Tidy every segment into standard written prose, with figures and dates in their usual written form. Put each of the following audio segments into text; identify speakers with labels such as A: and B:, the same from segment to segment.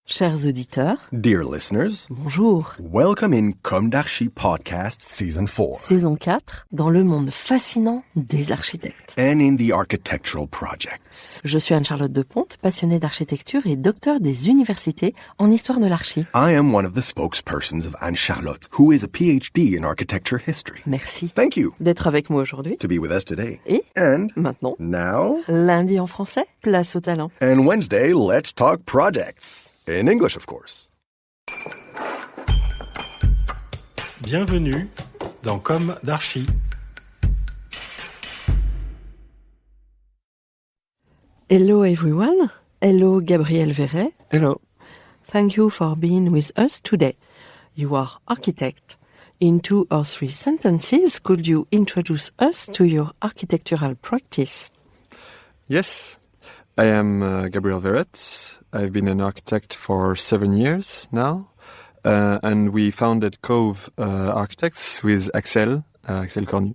A: Chers auditeurs,
B: Dear listeners,
A: bonjour.
B: welcome in Comme d'Archi Podcast Season 4
A: Saison 4, dans le monde fascinant des architectes.
B: and in the architectural projects.
A: Je suis Anne-Charlotte Deponte, passionnée d'architecture et docteur des universités en histoire de l'archi.
B: I am one of the spokespersons of Anne-Charlotte, who is a PhD in architecture history.
A: Merci
B: Thank you
A: d'être avec moi aujourd'hui.
B: to be with us today.
A: Et
B: And
A: maintenant,
B: now,
A: lundi en français, place au talent.
B: and Wednesday, let's talk projects. In English, of course.
C: Bienvenue dans Comme d'Archi.
A: Hello everyone. Hello Gabriel Verret.
C: Hello.
A: Thank you for being with us today. You are architect. In 2 or 3 sentences, could you introduce us to your architectural practice?
D: Yes, I am Gabriel Verret. I've been an architect for 7 years now, and we founded COVE Architects with Axel Cornu.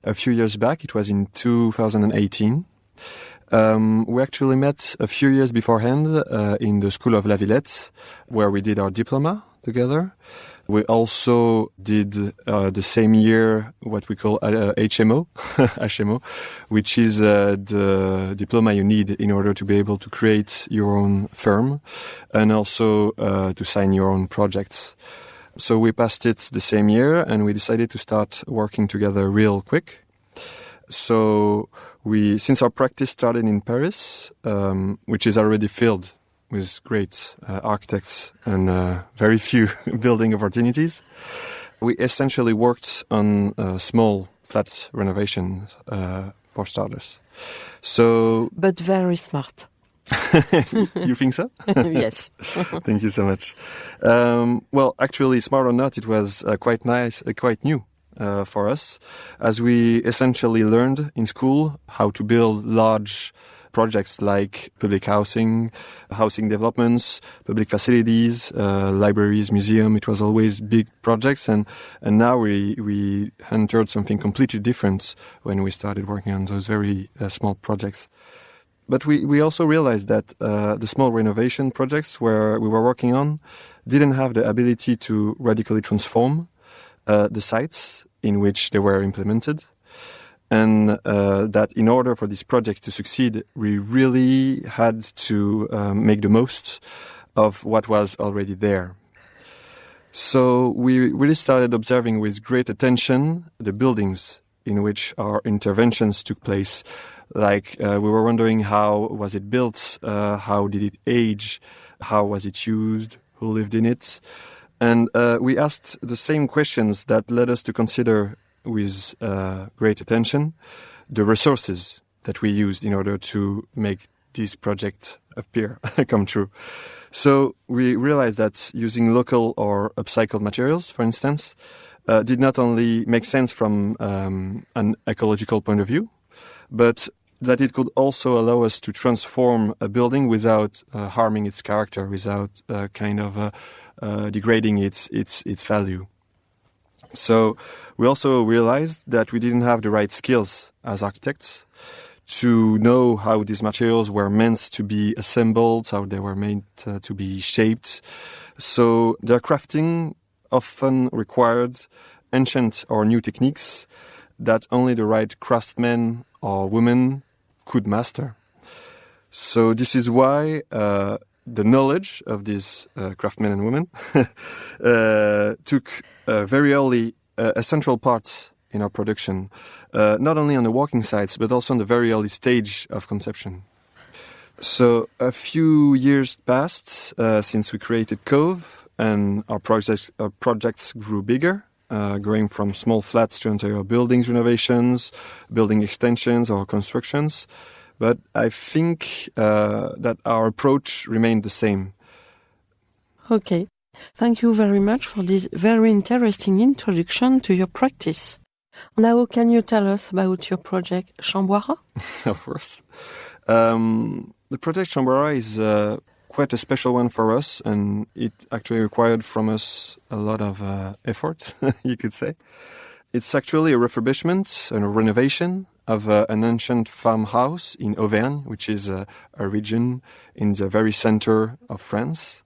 D: A few years back, it was in 2018. We actually met a few years beforehand in the School of La Villette, where we did our diploma together. We also did the same year what we call HMO, HMO, which is the diploma you need in order to be able to create your own firm and also to sign your own projects. So we passed it the same year and we decided to start working together real quick. So since our practice started in Paris, which is already filled with great architects and very few building opportunities, we essentially worked on small flat renovations for starters. So,
A: But very smart.
D: you think so?
A: Yes.
D: Thank you so much. Well, actually, smart or not, it was quite nice, quite new for us, as we essentially learned in school how to build large projects like public housing developments, public facilities, libraries, museum. It was always big projects, and now we entered something completely different when we started working on those very small projects. But we also realized that the small renovation projects where we were working on didn't have the ability to radically transform the sites in which they were implemented. And that in order for these projects to succeed, we really had to make the most of what was already there. So we really started observing with great attention the buildings in which our interventions took place. Like we were wondering, how was it built? How did it age? How was it used? Who lived in it? And we asked the same questions that led us to consider with great attention the resources that we used in order to make this project come true. So we realized that using local or upcycled materials, for instance, did not only make sense from an ecological point of view, but that it could also allow us to transform a building without harming its character, without degrading its value. So we also realized that we didn't have the right skills as architects to know how these materials were meant to be assembled, how they were meant to be shaped. So their crafting often required ancient or new techniques that only the right craftsmen or women could master. So this is why the knowledge of these craftsmen and women took very early a central part in our production, not only on the working sites, but also on the very early stage of conception. So a few years passed since we created COVE, and our projects grew bigger, going from small flats to entire buildings renovations, building extensions or constructions. But I think that our approach remained the same.
A: Okay. Thank you very much for this very interesting introduction to your practice. Now, can you tell us about your project Chamboirat?
D: Of course. The project Chamboirat is quite a special one for us, and it actually required from us a lot of effort, you could say. It's actually a refurbishment and a renovation of an ancient farmhouse in Auvergne, which is a region in the very center of France.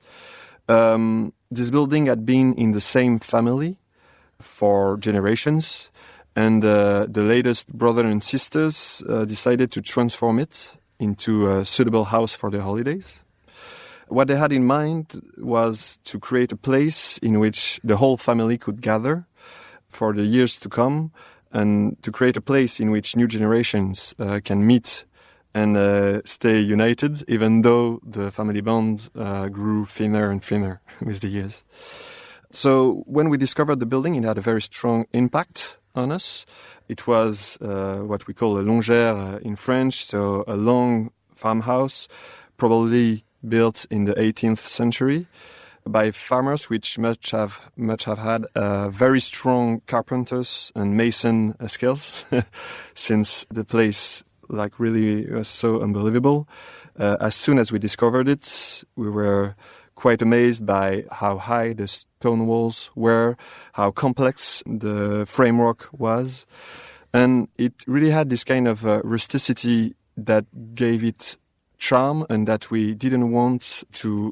D: This building had been in the same family for generations, and the latest brother and sisters decided to transform it into a suitable house for their holidays. What they had in mind was to create a place in which the whole family could gather for the years to come, and to create a place in which new generations can meet and stay united, even though the family bond grew thinner and thinner with the years. So when we discovered the building, it had a very strong impact on us. It was what we call a longère in French, so a long farmhouse, probably built in the 18th century by farmers which must have had very strong carpenters and mason skills, since the place really was so unbelievable. As soon as we discovered it, we were quite amazed by how high the stone walls were, how complex the framework was, and it really had this kind of rusticity that gave it charm and that we didn't want to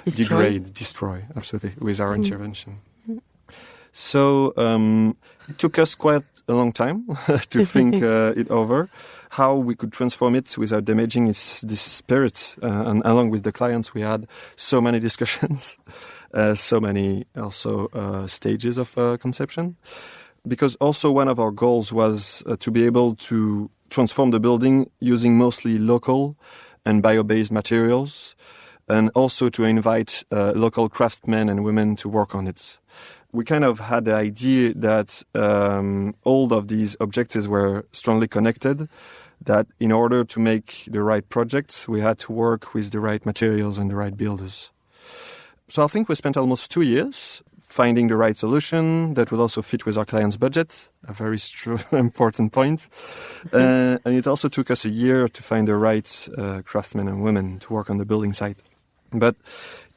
D: destroy, absolutely, with our intervention. So it took us quite a long time to think it over, how we could transform it without damaging this spirit. And along with the clients, we had so many discussions, so many also stages of conception. Because also one of our goals was to be able to transform the building using mostly local and bio-based materials, and also to invite local craftsmen and women to work on it. We kind of had the idea that all of these objectives were strongly connected, that in order to make the right projects, we had to work with the right materials and the right builders. So I think we spent almost 2 years finding the right solution that would also fit with our clients' budgets, a very important point. And it also took us a year to find the right craftsmen and women to work on the building site. But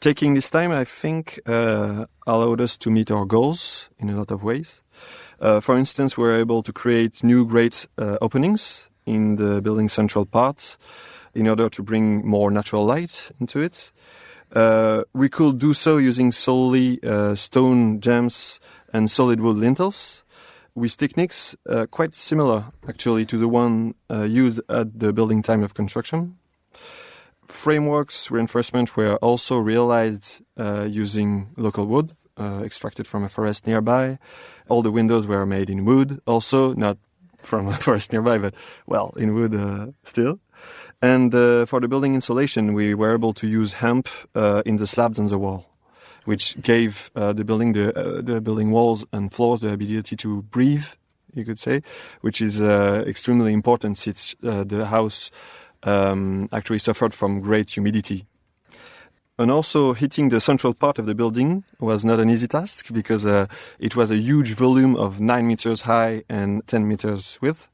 D: taking this time, I think, allowed us to meet our goals in a lot of ways. For instance, we were able to create new great openings in the building's central parts in order to bring more natural light into it. We could do so using solely stone jambs and solid wood lintels, with techniques quite similar, actually, to the one used at the building time of construction. Frameworks reinforcement were also realized using local wood, extracted from a forest nearby. All the windows were made in wood, also not from a forest nearby, but, well, in wood still. And for the building insulation, we were able to use hemp in the slabs on the wall, which gave the building walls and floors the ability to breathe, you could say, which is extremely important since the house actually suffered from great humidity. And also heating the central part of the building was not an easy task because it was a huge volume of 9 meters high and 10 meters width.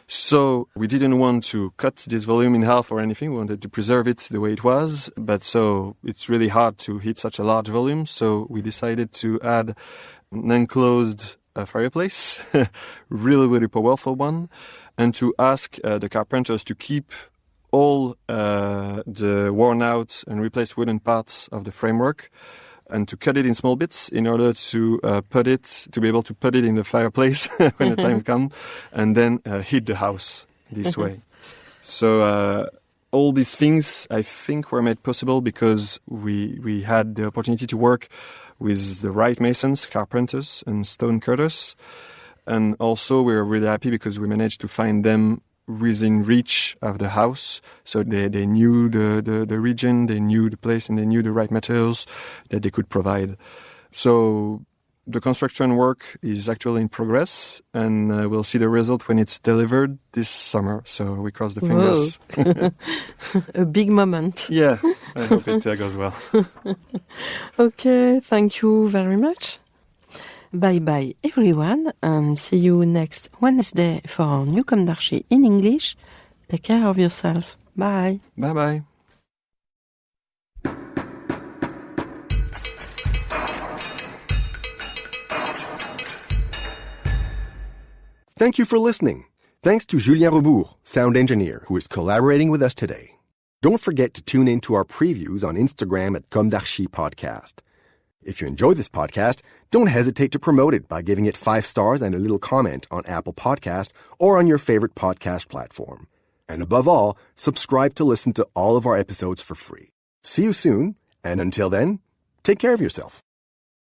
D: So we didn't want to cut this volume in half or anything. We wanted to preserve it the way it was. But so it's really hard to heat such a large volume. So we decided to add an enclosed fireplace, really, really powerful one, and to ask the carpenters to keep all the worn out and replaced wooden parts of the framework, and to cut it in small bits in order to be able to put it in the fireplace when the time comes, and then heat the house this way. So all these things, I think, were made possible because we had the opportunity to work with the right masons, carpenters, and stone cutters. And also we were really happy because we managed to find them within reach of the house. So they knew the region, they knew the place, and they knew the right materials that they could provide. So the construction work is actually in progress, and we'll see the result when it's delivered this summer. So we cross the fingers.
A: A big moment.
D: Yeah, I hope it goes well.
A: Okay, thank you very much. Bye-bye, everyone, and see you next Wednesday for New Comme d'Archi in English. Take care of yourself. Bye.
D: Bye-bye.
B: Thank you for listening. Thanks to Julien Rebours, sound engineer, who is collaborating with us today. Don't forget to tune in to our previews on Instagram at Comme d'Archi Podcast. If you enjoy this podcast, don't hesitate to promote it by giving it 5 stars and a little comment on Apple Podcast or on your favorite podcast platform. And above all, subscribe to listen to all of our episodes for free. See you soon, and until then, take care of yourself.